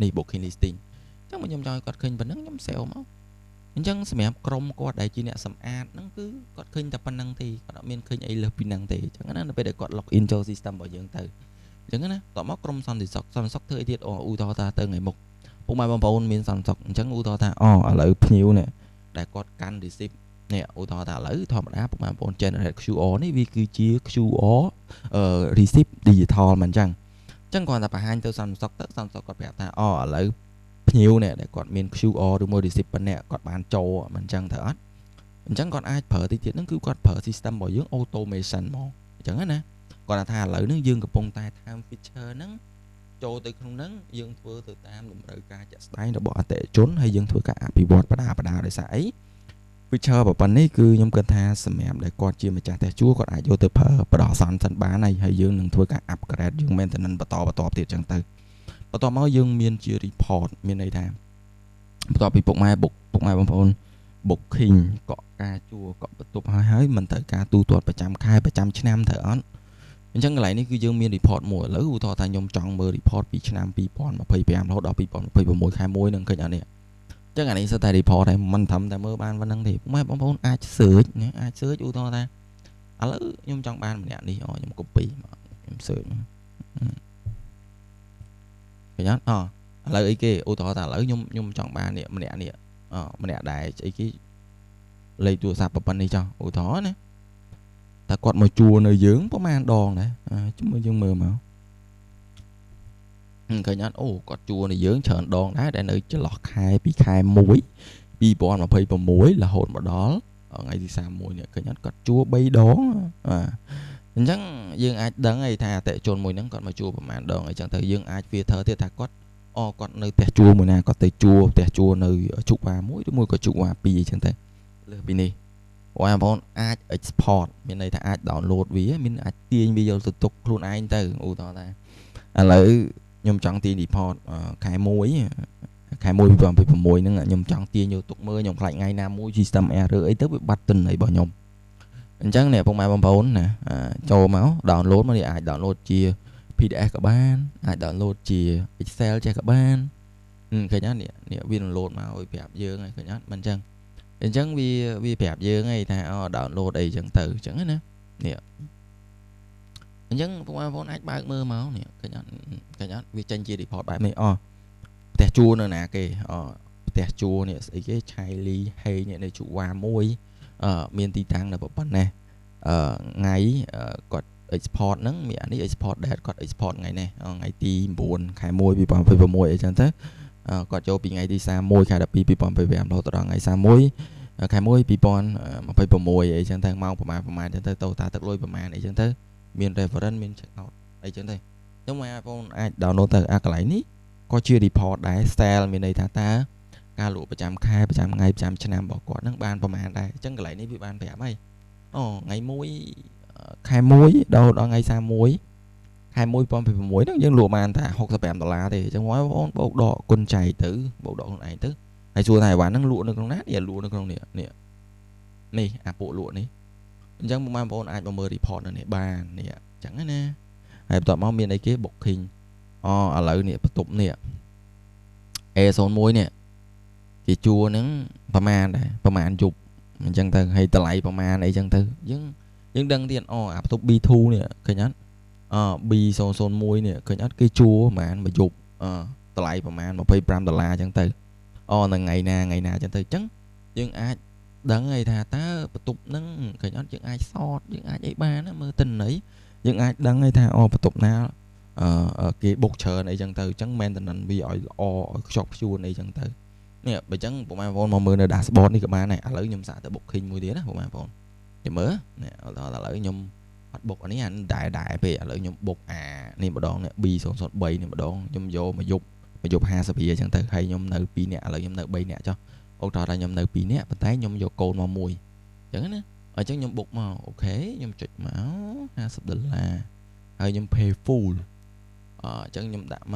S1: នេះ booking listing អញ្ចឹងខ្ញុំចង់ឲ្យគាត់ឃើញប៉ុណ្ណឹងខ្ញុំ save មក អញ្ចឹងសម្រាប់ក្រុមគាត់ដែលជាអ្នកសម្អាតហ្នឹងគឺគាត់ឃើញតែប៉ុណ្្នឹងទេគាត់អត់មានឃើញអីលើសពីហ្នឹងទេអញ្ចឹងណានៅពេលដែលគាត់ log in ចូល system របស់យើងទៅអញ្ចឹងណាតោះមកក្រុមសន្តិសុខធ្វើអីទៀតឧទាហរណ៍ថាទៅថ្ងៃមុខពុកម៉ែបងប្អូនមានសន្តិសុខអញ្ចឹងឧទាហរណ៍ថាឥឡូវភ្ញៀវនេះដែលគាត់កាន់ receipt នេះឧទាហរណ៍ថាឥឡូវធម្មតាពុកម៉ែបងប្អូន generate QR នេះវាគឺជា QR receipt digital មិនអញ្ចឹងគាត់តែបង្ហាញទៅសន្តិសុខទៅសន្តិសុខគាត់ប្រាប់ថាឥឡូវភ្ញៀវនេះដែលគាត់មាន QR ឬមួយ receipt ប៉ុណ្ណេះគាត់បានចូលមិនអញ្ចឹងទៅអត់អញ្ចឹងគាត់អាចប្រើតិចទៀតហ្នឹងគឺគាត់ប្រើ system របស់យើង automation ហ្មងអញ្ចឹងណាគាត់ថាឥឡូវហ្នឹងយើងកំពុងតែតាម feature ហ្នឹងចូលទៅក្នុងហ្នឹងយើងធ្វើទៅតាមតម្រូវការជាក់ស្ដែងរបស់អតិថិជនហើយយើងធ្វើការអភិវឌ្ឍបណ្ដាដោយសារអី feature ប៉ុណ្ណេះគឺខ្ញុំគិតថាសម្រាប់ដែលគាត់ជាម្ចាស់ផ្ទះជួលគាត់អាចយកទៅប្រើបដោះអាសន្នសិនបានហើយយើងនឹងធ្វើការ upgrade យើង maintenance បន្តទៀតអញ្ចឹងទៅបន្ទាប់មកយើងមានជា report មានន័យថាបន្ទាប់ពីពុកម៉ែបងប្អូន booking កក់ការជួលកក់បន្ទប់ហើយមិនត្រូវការទូទាត់ប្រចាំខែប្រចាំឆ្នាំត្រូវអត់អញ្ចឹងកន្លែងនេះគឺយើងមាន report មួយឥឡូវឧទាហរណ៍ថាខ្ញុំចង់មើល report ពីឆ្នាំ2025រហូតដល់2026ខែ1នឹងឃើញអត់នេះចឹងអានេះសិតតែ report តែមិនត្រឹមតែមើលបានប៉ុណ្្នឹងទេពុកម៉ែបងប្អូនអាច search ណាអាច search ឧទាហរណ៍ថាឥឡូវខ្ញុំចង់បានម្នាក់នេះខ្ញុំ copy មកខ្ញុំ search ឃើញអត់ឥឡូវអីគេឧទាហរណ៍ថាឥឡូវខ្ញុំចង់បាននេះម្នាក់នេះម្នាក់ដែរអីគេលេខទូរស័ព្ទប៉ុណ្ណេះចុះឧទាហរណ៍ណាតែគាត់មកជួលនៅយើងប្រហែលដងដែរជួយយើងមើលមកឃើញអត់គាត់ជួលនៅយើងច្រើនដងដែរដែលនៅចន្លោះខែពីខែ1 2026រហូតមកដល់ថ្ងៃទី31នេះឃើញអត់គាត់ជួល3ដងអញ្ចឹងយើងអាចដឹងអីថាអតិថិជនមួយហ្នឹងគាត់មកជួលប្រហែលដងអីចឹងទៅយើងអាច filter ទៀតថាគាត់គាត់នៅផ្ទះជួលមួយណាគាត់ទៅជួលផ្ទះជួលនៅជុកវ៉ា1ឬមួយក៏ជុកវ៉ា2អីចឹងទៅលើសពីនេះបងប្អូនអាច export មានន័យថាអាច download វាមានអាចទាញវាយកទៅទុកខ្លួនឯងទៅឧទាហរណ៍ថាឥឡូវខ្ញុំចង់ទាញ report ខែ1 2026ហ្នឹងខ្ញុំចង់ទាញយកទុកមើលខ្ញុំខ្លាចថ្ងៃណាមួយ system error អីទៅវាបាត់ទិន្នន័យរបស់ខ្ញុំអញ្ចឹងនេះពុកម៉ែបងប្អូនណាចូលមក download មកនេះអាច download ជា PDF ក៏បានអាច download ជា Excel ចេះក៏បានឃើញអត់នេះវា download មកឲ្យប្រាប់យើងហើយឃើញអត់មិនអញ្ចឹងវាប្រាប់យើងហើយថា download អីចឹងទៅអញ្ចឹងណានេះអញ្ចឹងបងប្អូនអាចបើកមើលមកនេះឃើញអត់វាចេញជា report បែបនេះផ្ទះជួលនៅណាគេផ្ទះជួលនេះស្អីគេឆៃលីហេងនៅជូវ៉ា1មានទីតាំងនៅប៉ុណ្ណេះថ្ងៃគាត់ export ហ្នឹងមានអានេះ export date គាត់ export ថ្ងៃនេះថ្ងៃទី9ខែ1 2026អីចឹងទៅគាត់ចូលពីថ្ងៃទី31ខែ12 2025រហូតដល់ថ្ងៃ31ខែ1 2026អីចឹងទៅម៉ោងប្រហែលចឹងទៅតូតាទឹកលុយប្រហែលអីចឹងទៅមាន reference មាន check out អីចឹងទៅចឹងបងប្អូនអាច download ទៅកន្លែងនេះក៏ជា report ដែរ style មានន័យថាតើការលក់ប្រចាំខែប្រចាំថ្ងៃប្រចាំឆ្នាំរបស់គាត់ហ្នឹងបានប្រហែលដែរអញ្ចឹងកន្លែងនេះវាបានប្រាប់ហើយថ្ងៃ1ខែ1ដល់ថ្ងៃ31ខែ1 2026ហ្នឹងយើងលក់បានតែ$65ទេអញ្ចឹងបងប្អូនបូកដកគុណចែកទៅបូកដកខ្លួនឯងទៅហើយសួរថាអីវ៉ាន់ហ្នឹងលក់នៅក្នុងណានេះលក់នៅក្នុងនេះអាពួកលក់នេះអញ្ចឹងបងប្អូនអាចមកមើល report នៅនេះបាននេះអញ្ចឹងណាហើយបន្ទាប់មកមានអីគេ booking ឥឡូវនេះបន្ទប់នេះ A01 នេះគេជួលហ្នឹងប្រហែលដែរប្រហែលយប់អញ្ចឹងទៅហើយតម្លៃប្រហែលអីចឹងទៅយើងដឹងទៀតអាបន្ទប់ B2 នេះឃើញអត់B001 នេះឃើញអត់គេជួលប្រហែលមួយយប់តម្លៃប្រហែល$25អញ្ចឹងទៅនៅថ្ងៃណាអញ្ចឹងទៅអញ្ចឹងយើងអាចដឹងហើយថាតើបន្ទប់ហ្នឹងឃើញអត់យើងអាចសតយើងអាចអីបានមើលទិន្នន័យយើងអាចដឹងហើយថាបន្ទប់ណាគេបុកច្រើនអីចឹងទៅអញ្ចឹង maintenance វាឲ្យល្អឲ្យខ្ជាប់ខ្ជួនអីចឹងទៅនេះបើអញ្ចឹងបងប្អូនមកមើលនៅ dashboard នេះក៏បានដែរឥឡូវខ្ញុំសាកទៅ booking មួយទៀតណាបងប្អូនចាំមើលនេះឥឡូវខ្ញុំអត់ book អានេះដែរពេកឥឡូវខ្ញុំ book នេះម្ដងនេះ B003 នេះម្ដងខ្ញុំយកមកយប់50រៀលអញ្ចឹងទៅហើយខ្ញុំនៅ2នាក់ឥឡូវខ្ញុំនៅ3នាក់ចុះអូតោះថាខ្ញុំនៅ2នាក់ប៉ុន្តែខ្ញុំយកកូនមកមួយអញ្ចឹងណាអញ្ចឹងខ្ញុំ book មកអូខេខ្ញុំចុចមក$50ហើយខ្ញុំ pay full អញ្ចឹងខ្ញុំដាក់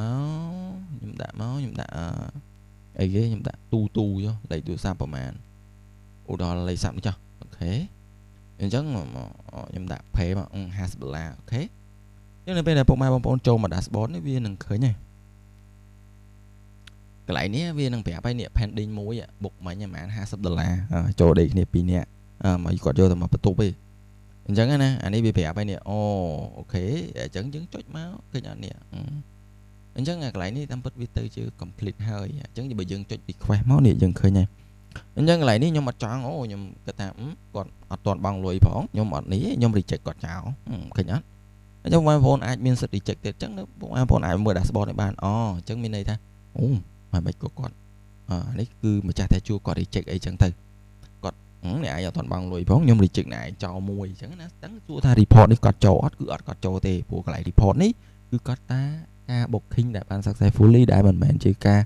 S1: អីគេខ្ញុំដាក់ទូចុះលេខទូរស័ព្ទប្រហែលឧទាហរណ៍លេខស័ព្ទនេះចុះអូខេអញ្ចឹងខ្ញុំដាក់ pay មក$50អូខេអញ្ចឹងនៅពេលដែលពុកម៉ែបងប្អូនចូលមក dashboard នេះវានឹងឃើញហើយ cái lại ní viên đang bẻ bay nè pending muối buộc mấy nhà mạng $50 cho đi nè pin nè mà còn vô tầm mà bắt tụp đi chẳng á nè anh ấy bị bẻ bay nè ok chẳng chứng chốt máu cái nhỏ nè chẳng ngạc lại ní tâm bích vi tư chứ complete hơi chẳng như bây giờ chốt bị khoe máu nè dừng khơi nha chẳng lại ní nhưng mà chọn nhưng cái ta còn toàn bằng lùi phỏng nhưng mà ní nhưng mà reject còn chảo khơi nhá trong vài phone ai miên sẽ reject thì chẳng nó vài phone ai mới dashboard này bàn chẳng miên này ta mà bạch của con đấy cứ mà cha thay chua còn reject ấy chẳng thầy này ai toàn bằng lùi phóng nhưng reject này cho mùi chẳng nó đắng chua ta report đi còn cho cứ còn cho tê của cái lại report ní cứ có ta ca bộc khinh đại ban sắc xe fully đại mình mền chơi ca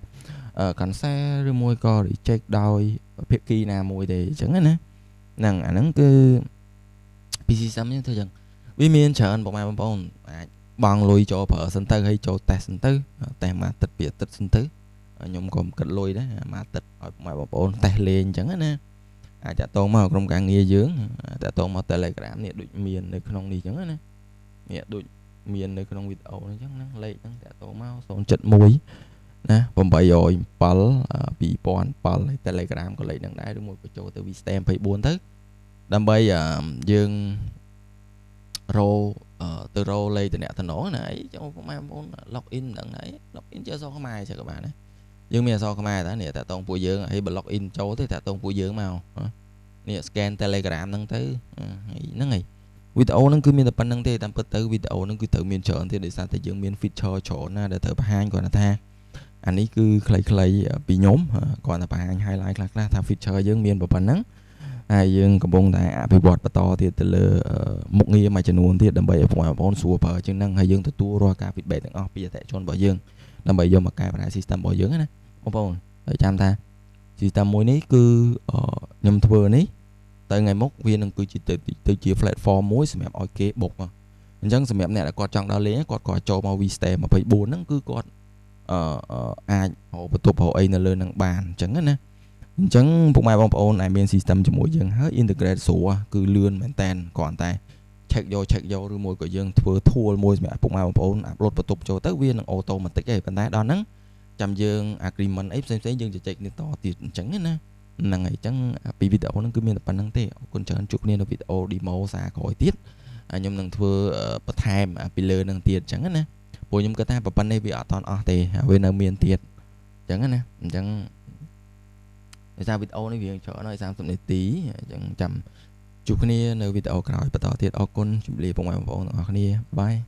S1: cảnh xe rồi môi co reject đôi phía kia nào mùi thì chẳng á nè nàng ảnh cứ PC xăm như thôi chẳng vì miền chờ anh bộ mai bông bằng lùi cho phở sân tư hay cho test sân tư test mà tịch biệt tịch sân tư nhóm còn cật lùi đó mà tịch ở ngoài bộ test lên chẳng á nè chả tôn mà trong cả nghe dưỡng chả tôn mà telegram nè đuổi miền này không đi chẳng á nè nè đuổi miền này không video nó chẳng năng lấy chẳng chả tôn mau son chật mũi nè vòng bảy rồi pal bị pon pal telegram có lấy đằng đáy đúng một cái chỗ từ stem phải buồn tới đâm bây dương rô từ rô lấy từ nè từ nổ này trong phong mai muốn login đằng đấy login chưa so cái mai cho các bạn đấy dương mẹ so cái mai đó nè tại tông phụ dương hay bật login chỗ tới tại tông phụ dương màu nè scan telegram đăng tới nó ngày video nó cứ miền tập năng thế tạm bớt tới video nó cứ tự miền chọn thì để sao tại dương miền feature chỗ na để thở hai còn là tha anh ấy cứ clay bị nhóm còn là bạn highlight là tham feature dương miền và nắng dương cầm bông tại bị bọt và to thì từ lơ một nghi mà chân uốn thì đầm bầy ở bọn sủa bờ chức năng hay dương từ tua ra cả vịt bể từng off bây giờ chọn bỏ dương đầm bầy vô mà cái bài system bỏ dương á nè bông để chăm ta system mỗi ní cứ nhầm thừa ní tới ngày mốc viên đang cứ chỉ từ chỉ platform mỗi xem map ok bột mà chẳng xem map này là còn trong đó lấy còn cho mau vista mà phải buồn nó cứ còn ai họ bắt tục họ ấy là lên năng bàn chẳng á nè chẳng phục mai bông ôn này bên system cho mỗi dân hết integrate số cứ lươn mền tên còn tay check vô rồi mỗi của dân thua mỗi mẹ phục mai bông ôn upload bắt tục cho tới viên auto mà tích cái bàn tay đó nắng chăm dân agreement ép xem dân check nên to tiền chẳng nè là ngày chẳng video nó cứ miền tập năng thế còn chờ chụp nên video demo xa khỏi tiết nhưng năng thua bật time pillar năng tiền chẳng nè bộ nhưng cái ta bật này bị ở toàn ở thì bên ở miền tiền chẳng nè chẳng sao video này việc chỗ nói sao tụi này tí chẳng chậm chụp cái này nơi video cái nói bắt đầu tiết ở con chụp liền vào ngoài vào bye